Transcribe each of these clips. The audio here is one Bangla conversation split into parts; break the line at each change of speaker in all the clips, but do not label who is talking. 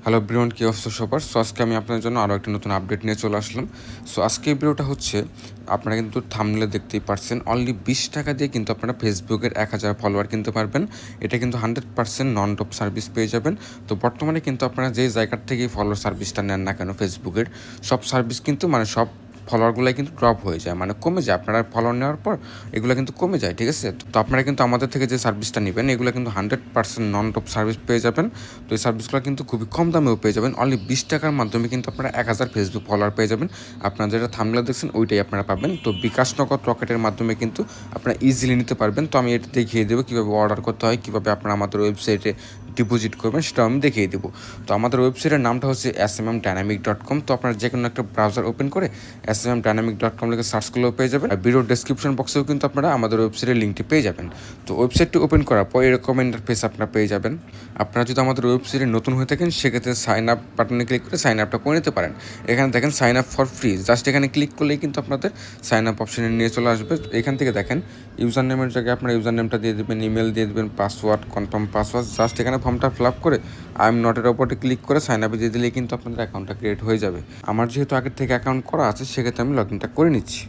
হ্যালো এভরিওয়ান, কি অবস্থা সবার? সো আজকে আমি আপনাদের জন্য আরও একটা নতুন আপডেট নিয়ে চলে আসলাম। সো আজকে এই ভিডিওটা হচ্ছে, আপনারা কিন্তু থাম্বনেলে দেখতেই পারছেন, অনলি 20 টাকা দিয়ে কিন্তু আপনারা ফেসবুকের 1000 ফলোয়ার কিনতে পারবেন। এটা কিন্তু 100% নন টপ সার্ভিস পেয়ে যাবেন। তো বর্তমানে কিন্তু আপনারা যে জায়গার থেকে ফলোয়ার সার্ভিসটা নেন না কেন, ফেসবুকের সব সার্ভিস কিন্তু সব ফলোয়ারগুলো কিন্তু ড্রপ হয়ে যায়, কমে যায়। আপনারা ফলোয়ার নেওয়ার পর এগুলো কিন্তু কমে যায়, ঠিক আছে? তো আপনারা কিন্তু আমাদের থেকে যে সার্ভিসটা নেবেন, এগুলো কিন্তু 100% নন টপ সার্ভিস পেয়ে যাবেন। তো এই সার্ভিসগুলো কিন্তু খুবই কম দামেও পেয়ে যাবেন। অনলি 20 টাকার মাধ্যমে কিন্তু আপনারা 1000 ফেসবুক ফলোয়ার পেয়ে যাবেন। আপনারা যেটা থাম্বনেলে দেখছেন ওইটাই আপনারা পাবেন। তো বিকাশ নগদ রকেটের মাধ্যমে কিন্তু আপনারা ইজিলি নিতে পারবেন। তো আমি এটা দেখিয়ে দেবো কীভাবে অর্ডার করতে হয়, কীভাবে আপনারা আমাদের ওয়েবসাইটে ডিপোজিট করবেন, সেটাও আমি দেখিয়ে দেবো। তো আমাদের ওয়েবসাইটের নামটা হচ্ছে smmdynamic.com। তো আপনারা যে কোনো একটা ব্রাউজার ওপেন করে smmdynamic.com লিখে সার্চ করলেও পেয়ে যাবেন। আর ভিডিও ডেসক্রিপশন বক্সেও কিন্তু আপনারা আমাদের ওয়েবসাইটের লিঙ্কটি পেয়ে যাবেন। তো ওয়েবসাইটটি ওপেন করার পর এরকম ইন্টারফেস আপনারা পেয়ে যাবেন। আপনারা যদি আমাদের ওয়েবসাইটে নতুন হয়ে থাকেন, সেক্ষেত্রে সাইন আপ বাটনে ক্লিক করে সাইন আপটা করে নিতে পারেন। এখানে দেখেন sign up for free, just এখানে ক্লিক করলেই কিন্তু আপনাদের সাইন আপ অপশনে নিয়ে চলে আসবে। এখান থেকে দেখেন ইউজার নেমের জায়গায় আপনার ইউজার নেমটা দিয়ে দেবেন, ইমেল দিয়ে দেবেন, পাসওয়ার্ড, কনফার্ম পাসওয়ার্ড, জাস্ট এখানে ফর্মটা ফিল আপ করে আই এম নটের ওপরটি ক্লিক করে সাইন আপে দিয়ে দিলেই কিন্তু আপনাদের অ্যাকাউন্টটা ক্রিয়েট হয়ে যাবে। আমার যেহেতু আগের থেকে অ্যাকাউন্ট করা আছে, সেক্ষেত্রে আমি লগ ইনটা করে নিচ্ছি।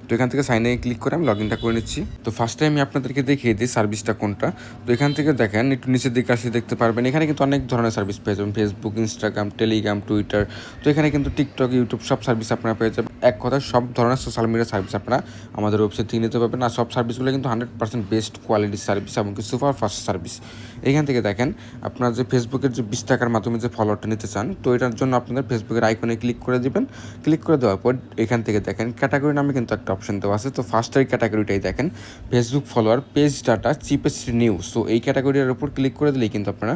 তো এখান থেকে সাইনে ক্লিক করে আমি লগ ইনটা করে নিচ্ছি। তো ফার্স্টে আমি আপনাদেরকে দেখিয়ে দিই সার্ভিসটা কোনটা। তো এখান থেকে দেখেন একটু নিচের দিকে আসলে দেখতে পারবেন, এখানে কিন্তু অনেক ধরনের সার্ভিস পেয়ে যাবেন, ফেসবুক, ইনস্টাগ্রাম, টেলিগ্রাম, টুইটার। তো এখানে কিন্তু টিকটক, ইউটিউব সব সার্ভিস আপনারা পেয়ে যাবেন। এক কথায় সব ধরনের সোশ্যাল মিডিয়া সার্ভিস আপনারা আমাদের ওয়েবসাইট থেকে নিতে পারবেন। আর সব সার্ভিসগুলো কিন্তু 100% বেস্ট কোয়ালিটির সার্ভিস এবং কি সুপার ফাস্ট সার্ভিস। এখান থেকে দেখেন আপনার যে ফেসবুকের যে 20 টাকার মাধ্যমে যে ফলোয়ারটা নিতে চান, তো এটার জন্য আপনাদের ফেসবুকের আইকনে ক্লিক করে দিবেন। ক্লিক করে দেওয়ার পর এখান থেকে দেখেন ক্যাটাগরি নামে কিন্তু একটা অপশন দেওয়া আছে। তো ফার্স্টের ক্যাটাগরিটাই দেখেন Facebook follower page data cheapest news. So এই ক্যাটাগরির উপর ক্লিক করে দিলেই কিন্তু আপনারা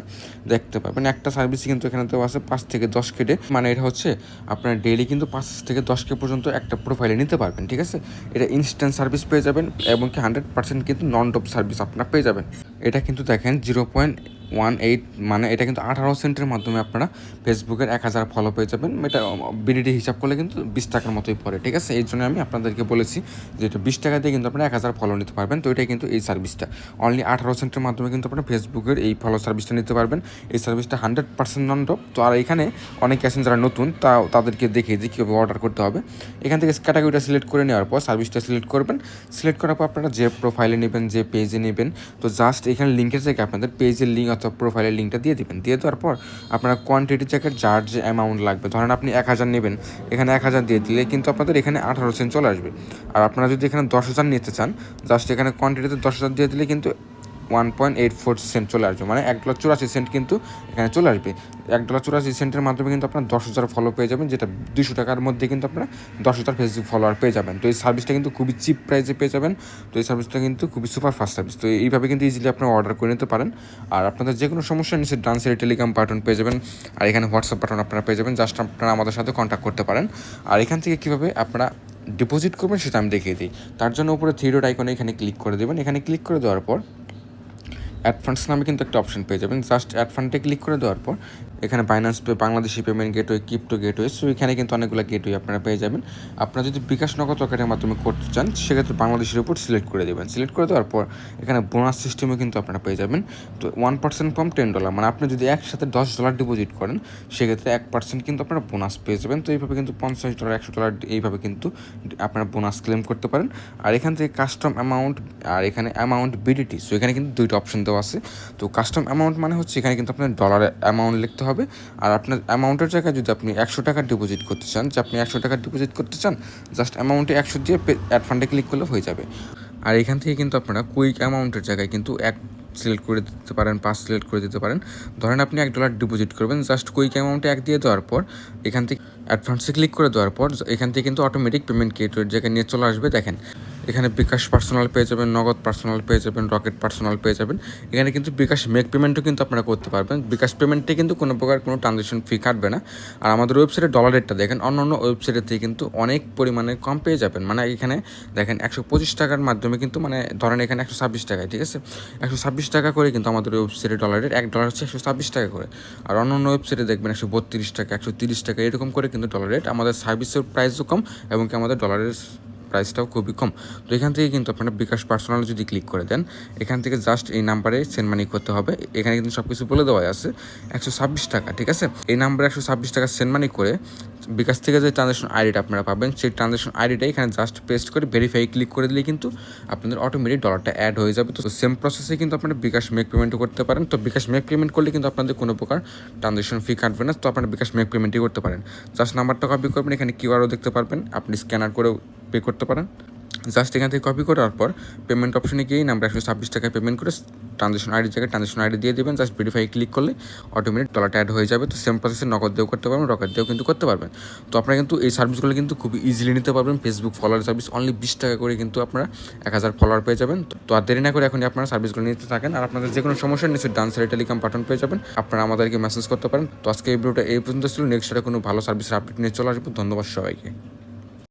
দেখতে পাবেন একটা সার্ভিস কিন্তু এখানে দেওয়া আছে 5 থেকে 10 কেটে, এটা হচ্ছে আপনার ডেইলি কিন্তু 5 থেকে 10 পর্যন্ত একটা প্রোফাইলে নিতে পারবেন, ঠিক আছে? এটা ইনস্ট্যান্ট সার্ভিস পেয়ে যাবেন এবং কি 100% কিন্তু নন টপ সার্ভিস আপনারা পেয়ে যাবেন। এটা কিন্তু দেখেন 0.18, এটা কিন্তু 18 সেন্টের মাধ্যমে আপনারা ফেসবুকের 1000 ফলো পেয়ে যাবেন। এটা বিডিটি হিসাব করলে কিন্তু 20 টাকার মতোই পড়ে, ঠিক আছে? এই জন্য আমি আপনাদেরকে বলেছি যে এটা 20 টাকা দিয়ে কিন্তু আপনারা 1000 ফলো নিতে পারবেন। তো এটাই কিন্তু এই সার্ভিসটা অনলি 18 সেন্টের মাধ্যমে কিন্তু আপনারা ফেসবুকের এই ফলো সার্ভিসটা নিতে পারবেন। এই সার্ভিসটা 100% নন টপ। তো আর এখানে অনেকে আছেন যারা নতুন, তাদেরকে দেখিয়ে দিই কীভাবে অর্ডার করতে হবে। এখান থেকে ক্যাটাগরিটা সিলেক্ট করে নেওয়ার পর সার্ভিসটা সিলেক্ট করবেন। সিলেক্ট করার পর আপনারা যে প্রোফাইলে নেবেন, যে পেজে নেবেন, তো জাস্ট এখানে লিঙ্কের জায়গায় আপনাদের পেজের লিঙ্ক অথবা প্রোফাইলের লিঙ্কটা দিয়ে দেবেন। দিয়ে দেওয়ার পর আপনারা কোয়ান্টিটির জায়গায় যার যে অ্যামাউন্ট লাগবে, ধরেন আপনি 1000 নেবেন, এখানে 1000 দিয়ে দিলে কিন্তু আপনাদের এখানে 18 সেন্ট চলে আসবে। আর আপনারা যদি এখানে 10,000 নিতে চান, জাস্ট এখানে কোয়ান্টিটিতে 10,000 দিয়ে দিলে কিন্তু 1.84 সেন্ট চলে আসবে, $1.84 কিন্তু এখানে চলে আসবে। $1.84 মাধ্যমে কিন্তু আপনার 10,000 ফলো পেয়ে যাবেন, যেটা 200 টাকার মধ্যে কিন্তু আপনারা 10,000 ফেসবুক ফলোয়ার পেয়ে যাবেন। তো এই সার্ভিসটা কিন্তু খুবই চিপ প্রাইসে পেয়ে যাবেন। তো এই সার্ভিসটা কিন্তু খুবই সুপার ফাস্ট সার্ভিস। তো এইভাবে কিন্তু ইজিলি আপনারা অর্ডার করে নিতে পারেন। আর আপনাদের যে কোনো সমস্যা নিচে ডান সাইডে টেলিগ্রাম বাটন পেয়ে যাবেন, আর এখানে হোয়াটসঅ্যাপ বাটন আপনারা পেয়ে যাবেন। জাস্ট আপনারা আমাদের সাথে কন্ট্যাক্ট করতে পারেন। আর এখান থেকে কীভাবে আপনারা ডিপোজিট করবেন সেটা আমি দেখিয়ে দিই। তার জন্য উপরে থ্রি ডট আইকনে এখানে ক্লিক করে দেবেন। এখানে ক্লিক করে দেওয়ার পর অ্যাড ফান্ডস নামে কিন্তু একটা অপশন পেয়ে যাবেন। জাস্ট অ্যাড ফান্ডে ক্লিক করে দেওয়ার পর এখানে Binance pay, Bangladeshi payment gateway, crypto gateway, so এখানে কিন্তু অনেকগুলো গেটওয়ে আপনারা পেয়ে যাবেন। আপনারা যদি বিকাশ নগদ রকেটের মাধ্যমে করতে চান, সেক্ষেত্রে বাংলাদেশের উপর সিলেক্ট করে দেবেন। সিলেক্ট করে দেওয়ার পর এখানে বোনাস সিস্টেমও কিন্তু আপনারা পেয়ে যাবেন। তো 1% ফ্রম $10, আপনি যদি একসাথে $10 ডিপোজিট করেন, সেক্ষেত্রে 1% কিন্তু আপনারা বোনাস পেয়ে যাবেন। তো এইভাবে কিন্তু $50, $100 এইভাবে কিন্তু আপনারা বোনাস ক্লেম করতে পারেন। আর এখান থেকে কাস্টম অ্যামাউন্ট, আর এখানে অ্যামাউন্ট বিডিটি, সো এখানে কিন্তু দুইটা অপশন দেওয়া আছে। তো কাস্টম অ্যামাউন্ট হচ্ছে এখানে কিন্তু আপনার ডলারে অ্যামাউন্ট লিখতে হবে। আর আপনার অ্যামাউন্টের জায়গায় যদি আপনি 100 টাকা ডিপোজিট করতে চান, আপনি 100 টাকা ডিপোজিট করতে চান, জাস্ট অ্যামাউন্টে 100 দিয়ে অ্যাড ফান্ডে ক্লিক করলে হয়ে যাবে। আর এখান থেকে কিন্তু আপনারা কুইক অ্যামাউন্টের জায়গায় কিন্তু সিলেক্ট করে দিতে পারেন, 5 সিলেক্ট করে দিতে পারেন। ধরেন আপনি $1 ডিপোজিট করবেন, জাস্ট কুইক অ্যামাউন্টে 1 দিয়ে দেওয়ার পর এখান থেকে অ্যাডভান্সে ক্লিক করে দেওয়ার পর এখান থেকে কিন্তু অটোমেটিক পেমেন্ট গেটওয়ের জায়গায় নিয়ে চলে আসবে। দেখেন এখানে বিকাশ পার্সোনাল পেয়ে যাবেন, নগদ পার্সোনাল পেয়ে যাবেন, রকেট পার্সোনাল পেয়ে যাবেন। এখানে কিন্তু বিকাশ মেক পেমেন্টও কিন্তু আপনারা করতে পারবেন। বিকাশ পেমেন্টে কিন্তু কোনো প্রকার কোনো ট্রানজ্যাকশন ফি কাটবে না। আর আমাদের ওয়েবসাইটে ডলার রেটটা দেখেন অন্য ওয়েবসাইটের থেকে কিন্তু অনেক পরিমাণে কম পেয়ে যাবেন। এখানে দেখেন 125 টাকার মাধ্যমে কিন্তু ধরেন এখানে 126 টাকায়, ঠিক আছে? 126 টাকা করে কিন্তু আমাদের ওয়েবসাইটে ডলার রেট, $1 হচ্ছে 126 টাকা করে। আর অন্য ওয়েবসাইটে দেখবেন 132 টাকা, 130 টাকা এরকম করে কিন্তু ডলার রেট। আমাদের সার্ভিসের প্রাইসও কম এবং কি আমাদের ডলারের প্রাইসটাও খুবই কম। তো এখান থেকে কিন্তু আপনারা বিকাশ পার্সোনাল যদি ক্লিক করে দেন, এখান থেকে জাস্ট এই নাম্বারে সেন্ড মানি করতে হবে। এখানে কিন্তু সব কিছু বলে দেওয়া আছে। 126 টাকা, ঠিক আছে? এই নাম্বারে 126 টাকা সেন্ড মানি করে বিকাশ থেকে যে ট্রানজ্যাকশন আইডিটা আপনারা পাবেন, সেই ট্রানজ্যাকশন আইডিটা এখানে জাস্ট পেস্ট করে ভেরিফাই ক্লিক করে দিলেই কিন্তু আপনাদের অটোমেটিক ডলারটা অ্যাড হয়ে যাবে। তো সেম প্রসেসে কিন্তু আপনারা বিকাশ মেক পেমেন্টও করতে পারেন। তো বিকাশ মেক পেমেন্ট করলে কিন্তু আপনাদের কোনো প্রকার ট্রানজ্যাকশন ফি কাটবে না। তো আপনারা বিকাশ মেক পেমেন্টই করতে পারেন। জাস্ট নাম্বারটা কপি করবেন, এখানে কিউআরও দেখতে পারবেন, আপনি স্ক্যানার করেও পে করতে পারেন। জাস্ট এখান থেকে কপি করার পর পেমেন্ট অপশনে গিয়ে নাম্বার 126 টাকায় পেমেন্ট করে ট্রানজ্যাকশন আইডির জায়গায় ট্রানজ্যাকশন আইডি দিয়ে দেবেন। জাস্ট ভেরিফাই ক্লিক করলে অটোমেটিক ডলারটা অ্যাড হয়ে যাবে। তো সেম প্রসেসে নগদ দিয়েও করতে পারবেন, রকেট দিয়েও কিন্তু করতে পারবেন। তো আপনারা কিন্তু এই সার্ভিসগুলো কিন্তু খুব ইজিলি নিতে পারবেন। ফেসবুক ফলোয়ার সার্ভিস অনলি 20 টাকা করে কিন্তু আপনারা 1000 ফলোয়ার পেয়ে যাবেন। তো আর দেরি না করে এখনই আপনারা সার্ভিসগুলো নিতে থাকেন। আর আপনাদের যে কোনো সমস্যা নিশ্চয়ই ডান সাইডে টেলিগ্রাম বাটন পেয়ে যাবেন, আপনারা আমাদেরকে মেসেজ করতে পারেন। তো আজকে এই ভিডিওটা এই পর্যন্ত ছিল। নেক্সট কোনো ভালো সার্ভিসের আপডেট নিয়ে চলে আসবো। ধন্যবাদ সবাইকে।